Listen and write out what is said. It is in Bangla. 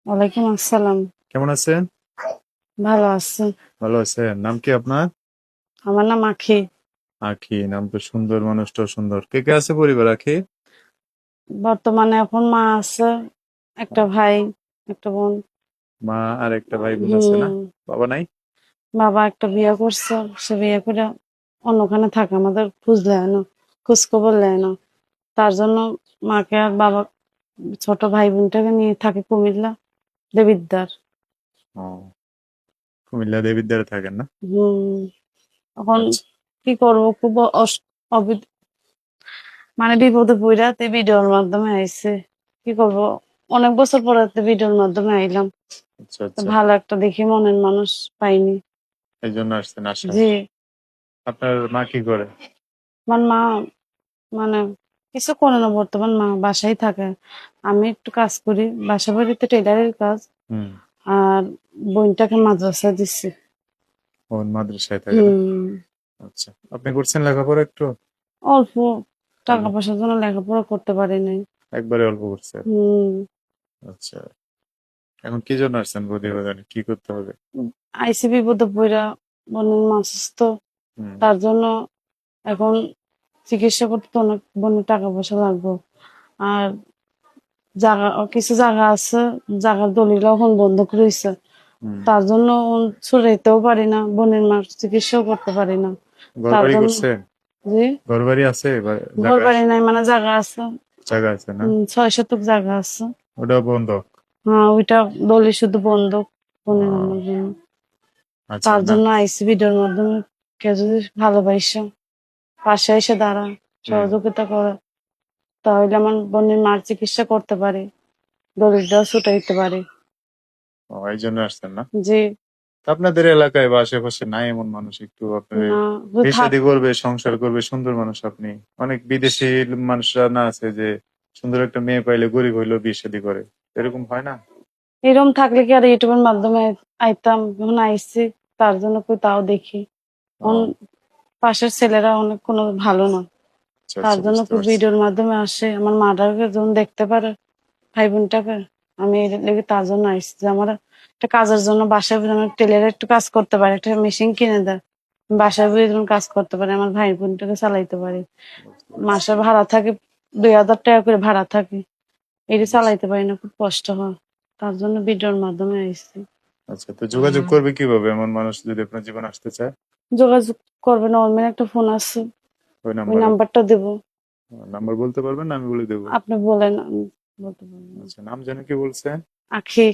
ওয়ালাইকুম আসসালাম। কেমন আছেন? ভালো আছি। ভালো আছেন। নাম কি আপনার? আমার নাম আখি। আখি। নাম তো সুন্দর, মানুষটাও সুন্দর। কে কে আছে পরিবার আখি? বর্তমানে এখন মা আছে, একটা ভাই, একটা বোন। মা আর একটা ভাই বোন আছে না? হুম। বাবা নাই? বাবা একটা বিয়ে করছে, সে বিয়ে করে অন্যখানে থাকে, আমাদের খোঁজ নেয় না, খোঁজ খবর নেয় না। তার জন্য মাকে আর বাবা ছোট ভাই বোনটাকে নিয়ে থাকে কুমিল্লা দেবিদ্বার। ও, কুমিল্লা দেবিদ্বারে থাকেন না? হম। এখন আচ্ছা। কি করবো, খুব মানে বিপদে পইড়া তে ভিডিওর মাধ্যমে আইছে। কি করব, অনেক বছর পরে তে ভিডিওর মাধ্যমে আইলাম। আচ্ছা তো আচ্ছা। ভালো একটা দেখি মনের মানুষ পাইনি। এই জন্য আসছেন আশায়। জি। আপনার মা কি করে? আমার মা মানে কিছু করে না, বর্তমান মা বাসায় থাকে। আমি একটু কাজ করি, বাসা বাড়িতে টেলারের কাজ। হুম। আর বোনটাকে মাদ্রাসা দিচ্ছি। ও মাদ্রাসায় থাকে না? হুম। আচ্ছা। আপনি করছেন লেখাপড়া একটু? অল্প টাকা অল্প? পয়সার জন্য লেখাপড়া করতে পারি নাই। একবারে অল্প করছেন? হুম। আচ্ছা। এখন কি জন্য আসছেন বৌদি বাজারে? কি করতে হবে? আইসি বিপদে পইড়া, বোনের মা অসুস্থ। হুম। তার জন্য এখন চিকিৎসা করতে তো অনেক বোনের টাকা পয়সা লাগবে। আর জায়গা, কিছু জায়গা আছে, জায়গার দলিল এখন বন্ধক রয়েছে। হুম। তার জন্য ছড়াইতেও পারি না, বোনের মার চিকিৎসাও করতে পারি না। ঘর তার বাড়ি জন্য করছেন? জি। ঘর বাড়ি আছে বা ঘর জায়গা বাড়ি আছে? নাই, মানে জায়গা আছে। জায়গা আছে না? 6 শতক জায়গা আছে। ওটা বন্ধ? হ্যাঁ, ওইটা দলিল শুধু বন্ধক বোনের আহ, আমার জন্য। আচ্ছা তার না। জন্য আইসি ভিডিওর মাধ্যমে কেউ যদি ভালোবাসে পাশে এসে দাঁড়া, হুম। সহযোগিতা করে, তাহলে আমার বোনের মার চিকিৎসা করতে পারি, দলিলটাও ছুটাইতে পারি। ও, এই জন্য আসছেন না? জি। তা আপনাদের এলাকায় বা আশেপাশে নাই এমন মানুষ একটু আপনার না, বিয়ে থাক। শাদী করবে, সংসার করবে, সুন্দর মানুষ আপনি? অনেক বিদেশি মানুষরা না আছে যে সুন্দর একটা মেয়ে পাইলে গরিব হইলেও বিয়ে শাদী করে, এরকম হয় না? এরকম থাকলে কি আর ইউটিউবের মাধ্যমে আইতাম? যখন আইসি, তার জন্য কই তাও দেখি। অন ও, পাশের ছেলেরা অনেক কোনো ভালো না। আচ্ছা তার আচ্ছা, জন্য বুঝতে খুব পারছি। ভিডিওর মাধ্যমে আসে, আমার মাটাকে যখন দেখতে পারে, ভাই বোনটাকে। আমি এর লেগে তার জন্য আইসি যে আমার একটা কাজের জন্য বাসায় বসে আমার টেলারের একটু কাজ করতে পারি, একটা মেশিন কিনে দেয়। আমি বাসায় বসে যখন কাজ করতে পারি, আমার ভাই বোনটাকে চালাইতে পারি। বুঝতে পারছি। মাসে ভাড়া থাকে 2000 টাকা করে ভাড়া থাকে, এটা আচ্ছা চালাইতে পারি না, খুব কষ্ট হয়। তার জন্য ভিডিওর মাধ্যমে আইসি। আচ্ছা, তো যোগাযোগ করবে কিভাবে এমন মানুষ যদি আপনার জীবন আসতে চায়? যোগাযোগ করবেন, অনলাইনে একটা ফোন আছে, ওই ওই নাম্বারে? নাম্বারটা দেবো। নাম্বার বলতে পারবেন না আমি বলে দেবো? আপনি বলেন, আমি বলতে পারবো না। আচ্ছা, নাম যেন কি বলছেন? আখি।